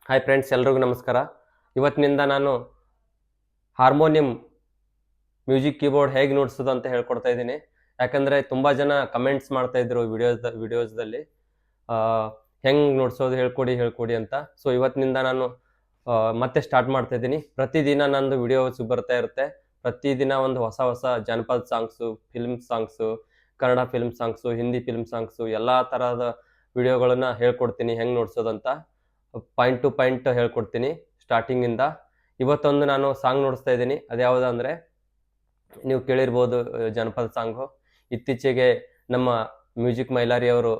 Hi friends, ಎಲ್ರಿಗೂ ನಮಸ್ಕಾರ. ಇವತ್ತಿನಿಂದ ನಾನು ಹಾರ್ಮೋನಿಯಂ ಮ್ಯೂಸಿಕ್ ಕೀಬೋರ್ಡ್ ಹೇಗೆ ನುಡಿಸೋದು ಅಂತ ಹೇಳ್ಕೊಡ್ತಾ ಇದ್ದೀನಿ. ಯಾಕಂದರೆ ತುಂಬ ಜನ ಕಮೆಂಟ್ಸ್ ಮಾಡ್ತಾ ಇದ್ರು ವಿಡಿಯೋಸ್ದಲ್ಲಿ ಹೆಂಗೆ ನುಡಿಸೋದು ಹೇಳ್ಕೊಡಿ ಅಂತ. ಸೊ ಇವತ್ತಿನಿಂದ ನಾನು ಮತ್ತೆ ಸ್ಟಾರ್ಟ್ ಮಾಡ್ತಾ ಇದ್ದೀನಿ. ಪ್ರತಿದಿನ ನಂದು ವಿಡಿಯೋಸ್ ಬರ್ತಾ ಇರುತ್ತೆ. ಪ್ರತಿದಿನ ಒಂದು ಹೊಸ ಜಾನಪದ songs, film songs, Kannada film songs, Hindi film songs ಎಲ್ಲ ಥರದ ವಿಡಿಯೋಗಳನ್ನು ಹೇಳ್ಕೊಡ್ತೀನಿ ಹೆಂಗೆ ನುಡಿಸೋದಂತ. ಪಾಯಿಂಟ್ ಟು ಪಾಯಿಂಟ್ ಹೇಳ್ಕೊಡ್ತೀನಿ ಸ್ಟಾರ್ಟಿಂಗಿಂದ. ಇವತ್ತೊಂದು ನಾನು ಸಾಂಗ್ ನುಡಿಸ್ತಾ ಇದ್ದೀನಿ. ಅದ್ಯಾವುದು ಅಂದರೆ, ನೀವು ಕೇಳಿರ್ಬೋದು, ಜನಪದ ಸಾಂಗು. ಇತ್ತೀಚೆಗೆ ನಮ್ಮ ಮ್ಯೂಸಿಕ್ ಮೈಲಾರಿ ಅವರು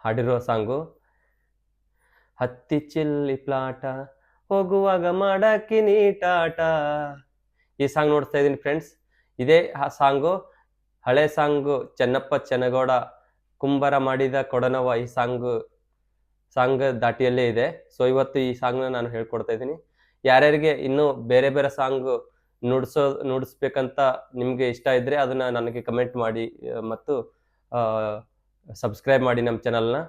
ಹಾಡಿರೋ ಸಾಂಗು, ಹತ್ತಿ ಚಿಲ್ಲಿ ಪ್ಲಾಟ ಹೋಗುವಾಗ ಮಾಡಕ್ಕೆ ನೀಟಾಟ. ಈ ಸಾಂಗ್ ನೋಡ್ತಾ ಇದ್ದೀನಿ ಫ್ರೆಂಡ್ಸ್. ಇದೇ ಆ ಸಾಂಗು, ಹಳೆ ಸಾಂಗು ಚೆನ್ನಪ್ಪ ಚೆನ್ನಗೌಡ ಕುಂಬರ ಮಾಡಿದ ಕೊಡನವ, ಈ ಸಾಂಗ್ ದಾಟಿಯಲ್ಲೇ ಇದೆ. ಸೊ ಇವತ್ತು ಈ ಸಾಂಗ್ನ ನಾನು ಹೇಳ್ಕೊಡ್ತಾ ಇದ್ದೀನಿ. ಯಾರ್ಯಾರಿಗೆ ಇನ್ನೂ ಬೇರೆ ಬೇರೆ ಸಾಂಗ್ ನುಡಿಸ್ಬೇಕಂತ ನಿಮಗೆ ಇಷ್ಟ ಇದ್ದರೆ ಅದನ್ನು ನನಗೆ ಕಮೆಂಟ್ ಮಾಡಿ ಮತ್ತು ಸಬ್ಸ್ಕ್ರೈಬ್ ಮಾಡಿ ನಮ್ಮ ಚಾನಲ್ನ,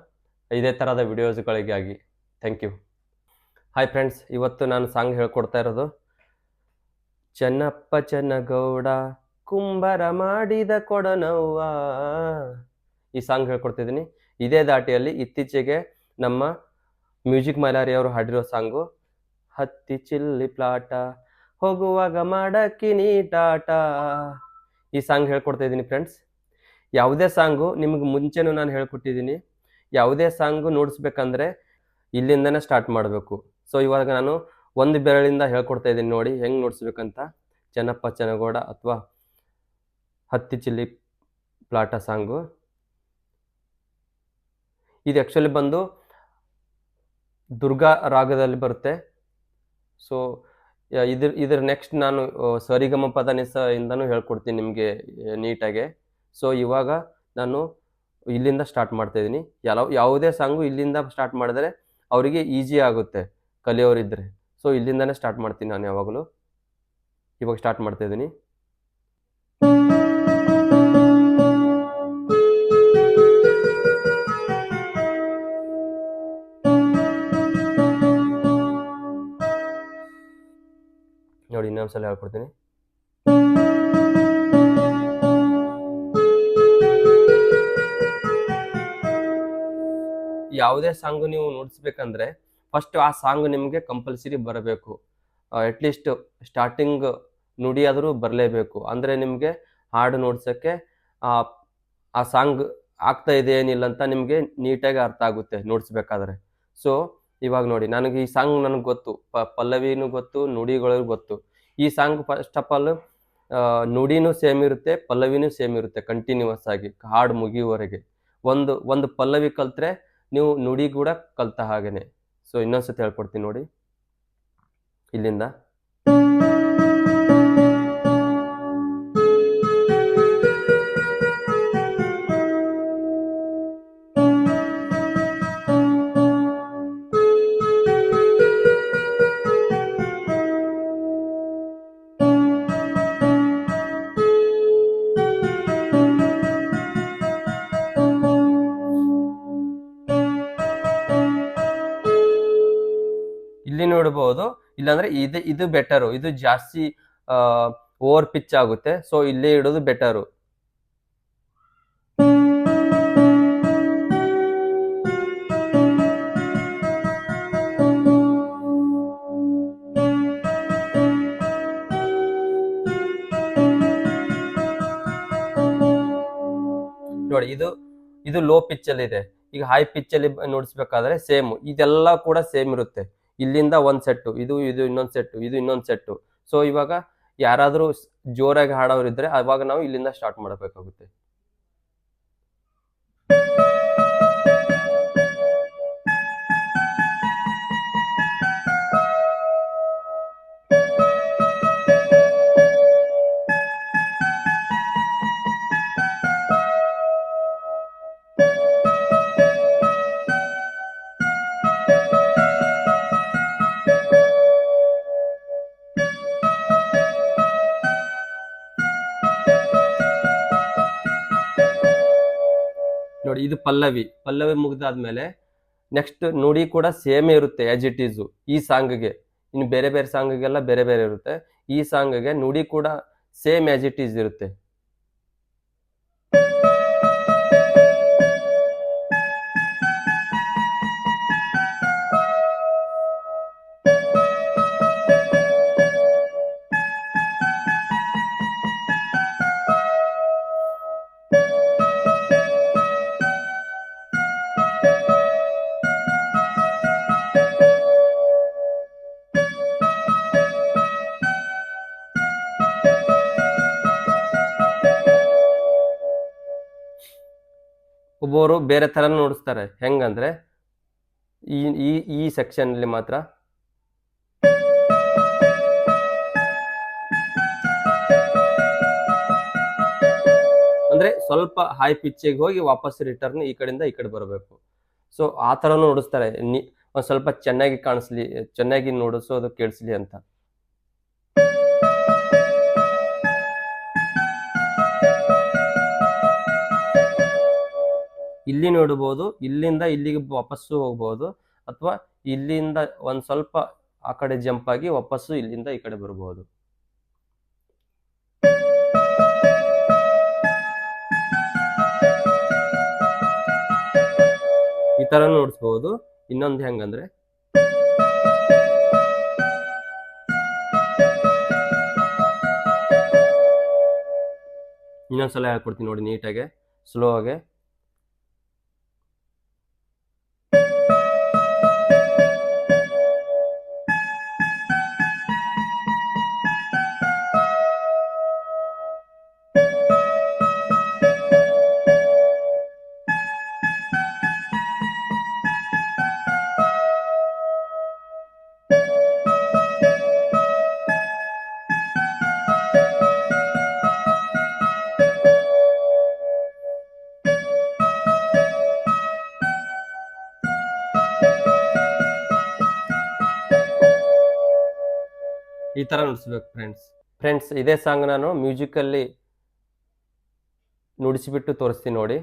ಇದೇ ಥರದ ವಿಡಿಯೋಸ್ಗಳಿಗಾಗಿ. Thank you. ಹಾಯ್ ಫ್ರೆಂಡ್ಸ್, ಇವತ್ತು ನಾನು ಸಾಂಗ್ ಹೇಳ್ಕೊಡ್ತಾ ಇರೋದು ಚೆನ್ನಪ್ಪ ಚೆನ್ನಗೌಡ ಕುಂಬರ ಮಾಡಿದ ಕೊಡನವ್ವ. ಈ ಸಾಂಗ್ ಹೇಳ್ಕೊಡ್ತಿದ್ದೀನಿ. ಇದೇ ದಾಟಿಯಲ್ಲಿ ಇತ್ತೀಚೆಗೆ ನಮ್ಮ ಮ್ಯೂಸಿಕ್ ಮೈಲಾರಿ ಅವರು ಹಾಡಿರೋ ಸಾಂಗು, ಹತ್ತಿ ಚಿಲ್ಲಿ ಪ್ಲಾಟ ಹೋಗುವಾಗ ಮಾಡಕ್ಕೆ ನೀಟಾಟ. ಈ ಸಾಂಗ್ ಹೇಳ್ಕೊಡ್ತಾ ಇದ್ದೀನಿ ಫ್ರೆಂಡ್ಸ್. ಯಾವುದೇ ಸಾಂಗು ನಿಮಗೆ ಮುಂಚೆನೂ ನಾನು ಹೇಳ್ಕೊಟ್ಟಿದ್ದೀನಿ. ಯಾವುದೇ ಸಾಂಗು ನುಡಿಸ್ಬೇಕಂದ್ರೆ ಇಲ್ಲಿಂದನೇ ಸ್ಟಾರ್ಟ್ ಮಾಡಬೇಕು. ಸೊ ಇವಾಗ ನಾನು ಒಂದು ಬೆರಳಿಂದ ಹೇಳ್ಕೊಡ್ತಾ ಇದ್ದೀನಿ ನೋಡಿ ಹೆಂಗೆ ನುಡಿಸ್ಬೇಕಂತ. ಚೆನ್ನಪ್ಪ ಚೆನ್ನಗೌಡ ಅಥವಾ ಹತ್ತಿ ಚಿಲ್ಲಿ ಪ್ಲಾಟ ಸಾಂಗು. ಇದು ಆ್ಯಕ್ಚುಲಿ ಬಂದು ದುರ್ಗಾ ರಾಗದಲ್ಲಿ ಬರುತ್ತೆ. ಸೊ ಇದ್ರ ನೆಕ್ಸ್ಟ್ ನಾನು ಸರಿಗಮ ಪದ ನಿಸ ಇಂದನೂ ಹೇಳ್ಕೊಡ್ತೀನಿ ನಿಮಗೆ ನೀಟಾಗೆ. ಸೊ ಇವಾಗ ನಾನು ಇಲ್ಲಿಂದ ಸ್ಟಾರ್ಟ್ ಮಾಡ್ತಾ ಇದ್ದೀನಿ. ಯಾವುದೇ ಸಾಂಗು ಇಲ್ಲಿಂದ ಸ್ಟಾರ್ಟ್ ಮಾಡಿದ್ರೆ ಅವರಿಗೆ ಈಸಿ ಆಗುತ್ತೆ ಕಲಿಯೋರಿದ್ದರೆ. ಸೊ ಇಲ್ಲಿಂದನೇ ಸ್ಟಾರ್ಟ್ ಮಾಡ್ತೀನಿ ನಾನು ಯಾವಾಗಲೂ. ಇವಾಗ ಸ್ಟಾರ್ಟ್ ಮಾಡ್ತಾ ಇದ್ದೀನಿ. ನೋಡಿ, ಇನ್ನೊಂದ್ಸಲ ಹೇಳ್ಕೊಡ್ತೀನಿ. ಯಾವುದೇ ಸಾಂಗು ನೀವು ನುಡಿಸ್ಬೇಕಂದ್ರೆ ಫಸ್ಟ್ ಆ ಸಾಂಗ್ ನಿಮಗೆ ಕಂಪಲ್ಸರಿ ಬರಬೇಕು. ಅಟ್ಲೀಸ್ಟ್ ಸ್ಟಾರ್ಟಿಂಗ್ ನುಡಿಯಾದರೂ ಬರಲೇಬೇಕು. ಅಂದರೆ ನಿಮಗೆ ಹಾಡು ನುಡ್ಸೋಕ್ಕೆ ಆ ಸಾಂಗ್ ಆಗ್ತಾ ಇದೆ ಏನಿಲ್ಲ ಅಂತ ನಿಮಗೆ ನೀಟಾಗಿ ಅರ್ಥ ಆಗುತ್ತೆ ನುಡಿಸ್ಬೇಕಾದ್ರೆ. ಸೊ ಇವಾಗ ನೋಡಿ, ನನಗೆ ಈ ಸಾಂಗ್ ನನಗೆ ಗೊತ್ತು, ಪಲ್ಲವಿನೂ ಗೊತ್ತು, ನುಡಿಗಳು ಗೊತ್ತು. ಈ ಸಾಂಗ್ ಫಸ್ಟ್ ಆಫ್ ಆಲ್ ನುಡಿನೂ ಸೇಮ್ ಇರುತ್ತೆ, ಪಲ್ಲವಿನೂ ಸೇಮ್ ಇರುತ್ತೆ. ಕಂಟಿನ್ಯೂಸ್ ಆಗಿ ಹಾಡು ಮುಗಿಯುವವರೆಗೆ ಒಂದು ಪಲ್ಲವಿ ಕಲ್ತ್ರೆ ನೀವು ನುಡಿ ಕೂಡ ಕಲ್ತ ಹಾಗೇನೆ. ಸೊ ಇನ್ನೊಂದ್ಸತಿ ಹೇಳ್ಕೊಡ್ತೀನಿ ನೋಡಿ ಇಲ್ಲಿಂದ. ಇಲ್ಲಿ ನೋಡಬಹುದು, ಇಲ್ಲಾಂದ್ರೆ ಇದು ಬೆಟರು. ಇದು ಜಾಸ್ತಿ ಓವರ್ ಪಿಚ್ ಆಗುತ್ತೆ. ಸೊ ಇಲ್ಲೇ ಇಡೋದು ಬೆಟರು. ನೋಡಿ, ಇದು ಲೋ ಪಿಚ್ ಅಲ್ಲಿ ಇದೆ. ಈಗ ಹೈ ಪಿಚ್ ಅಲ್ಲಿ ನುಡಿಸ್ಬೇಕಾದ್ರೆ ಸೇಮ್ ಇದೆಲ್ಲ ಕೂಡ ಸೇಮ್ ಇರುತ್ತೆ. ಇಲ್ಲಿಂದ ಒಂದ್ ಸೆಟ್ಟು, ಇದು ಇನ್ನೊಂದ್ ಸೆಟ್ಟು, ಇದು ಇನ್ನೊಂದ್ ಸೆಟ್ಟು. ಸೊ ಇವಾಗ ಯಾರಾದ್ರೂ ಜೋರಾಗಿ ಹಾಡೋರಿದ್ರೆ ಅವಾಗ ನಾವು ಇಲ್ಲಿಂದ ಸ್ಟಾರ್ಟ್ ಮಾಡಬೇಕಾಗುತ್ತೆ. ನೋಡಿ, ಇದು ಪಲ್ಲವಿ ಮುಗ್ದಾದ್ಮೇಲೆ ನೆಕ್ಸ್ಟ್ ನುಡಿ ಕೂಡ ಸೇಮ್ ಇರುತ್ತೆ ಆಸ್ ಇಟ್ ಈಸು ಈ ಸಾಂಗ್ಗೆ. ಇನ್ನು ಬೇರೆ ಬೇರೆ ಸಾಂಗಿಗೆಲ್ಲ ಬೇರೆ ಬೇರೆ ಇರುತ್ತೆ. ಈ ಸಾಂಗ್ಗೆ ನುಡಿ ಕೂಡ ಸೇಮ್ ಆಸ್ ಇಟ್ ಈಸ್ ಇರುತ್ತೆ. ಒಬ್ಬರು ಬೇರೆ ತರ ನುಡಿಸ್ತಾರೆ. ಹೆಂಗಂದ್ರೆ ಈ ಈ ಈ ಸೆಕ್ಷನ್ ಅಲ್ಲಿ ಮಾತ್ರ ಅಂದ್ರೆ ಸ್ವಲ್ಪ ಹೈ ಪಿಚ್ಚಿಗೆ ಹೋಗಿ ವಾಪಸ್ ರಿಟರ್ನ್ ಈ ಕಡೆಯಿಂದ ಈ ಕಡೆ ಬರಬೇಕು. ಸೊ ಆ ಥರನೂ ನುಡಿಸ್ತಾರೆ. ಒಂದು ಸ್ವಲ್ಪ ಚೆನ್ನಾಗಿ ಕಾಣಿಸ್ಲಿ, ಚೆನ್ನಾಗಿ ನುಡಿಸೋದು ಕೇಳಿಸ್ಲಿ ಅಂತ. ಇಲ್ಲಿ ನೋಡಬಹುದು, ಇಲ್ಲಿಂದ ಇಲ್ಲಿಗೆ ವಾಪಸ್ಸು ಹೋಗ್ಬೋದು, ಅಥವಾ ಇಲ್ಲಿಂದ ಒಂದು ಸ್ವಲ್ಪ ಆ ಕಡೆ ಜಂಪ್ ಆಗಿ ವಾಪಸ್ಸು ಇಲ್ಲಿಂದ ಈ ಕಡೆ ಬರಬಹುದು. ಈ ತರ ನೋಡಿಸ್ಬಹುದು. ಇನ್ನೊಂದು ಹೆಂಗಂದ್ರೆ ಇನ್ನೊಂದ್ಸಲ ಹೇಳ್ಕೊಡ್ತೀನಿ ನೋಡಿ ನೀಟಾಗೆ, ಸ್ಲೋ ಆಗಿ. ಈ ತರ ನುಡಿಸ್ಬೇಕು ಫ್ರೆಂಡ್ಸ್. ಇದೇ ಸಾಂಗ್ ನಾನು ಮ್ಯೂಸಿಕಲ್ಲಿ ನುಡಿಸಿಬಿಟ್ಟು ತೋರಿಸ್ತೀನಿ ನೋಡಿ.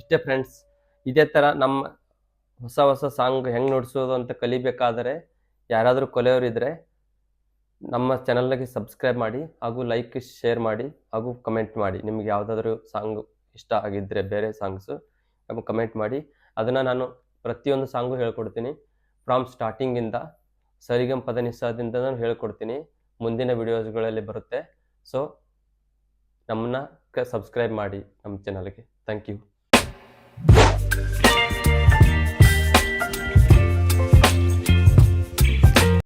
ಇಷ್ಟೇ ಫ್ರೆಂಡ್ಸ್. ಇದೇ ಥರ ನಮ್ಮ ಹೊಸ ಸಾಂಗ್ ಹೆಂಗೆ ನುಡಿಸೋದು ಅಂತ ಕಲಿಬೇಕಾದರೆ ಯಾರಾದರೂ ಕಲಿಯೋರಿದ್ದರೆ ನಮ್ಮ ಚಾನಲ್ಗೆ ಸಬ್ಸ್ಕ್ರೈಬ್ ಮಾಡಿ, ಹಾಗೂ ಲೈಕ್ ಶೇರ್ ಮಾಡಿ, ಹಾಗೂ ಕಮೆಂಟ್ ಮಾಡಿ. ನಿಮ್ಗೆ ಯಾವುದಾದ್ರೂ ಸಾಂಗ್ ಇಷ್ಟ ಆಗಿದ್ದರೆ ಬೇರೆ ಸಾಂಗ್ಸು ನಮಗೆ ಕಮೆಂಟ್ ಮಾಡಿ. ಅದನ್ನು ನಾನು ಪ್ರತಿಯೊಂದು ಸಾಂಗು ಹೇಳ್ಕೊಡ್ತೀನಿ. ಫ್ರಾಮ್ ಸ್ಟಾರ್ಟಿಂಗಿಂದ ಸರಿಗಮ ಪದನಿಸಾದಿಂದ ನಾನು ಹೇಳ್ಕೊಡ್ತೀನಿ. ಮುಂದಿನ ವಿಡಿಯೋಸ್ಗಳಲ್ಲಿ ಬರುತ್ತೆ. ಸೊ ನಮ್ಮನ್ನ ಸಬ್ಸ್ಕ್ರೈಬ್ ಮಾಡಿ ನಮ್ಮ ಚಾನಲ್ಗೆ. Thank you.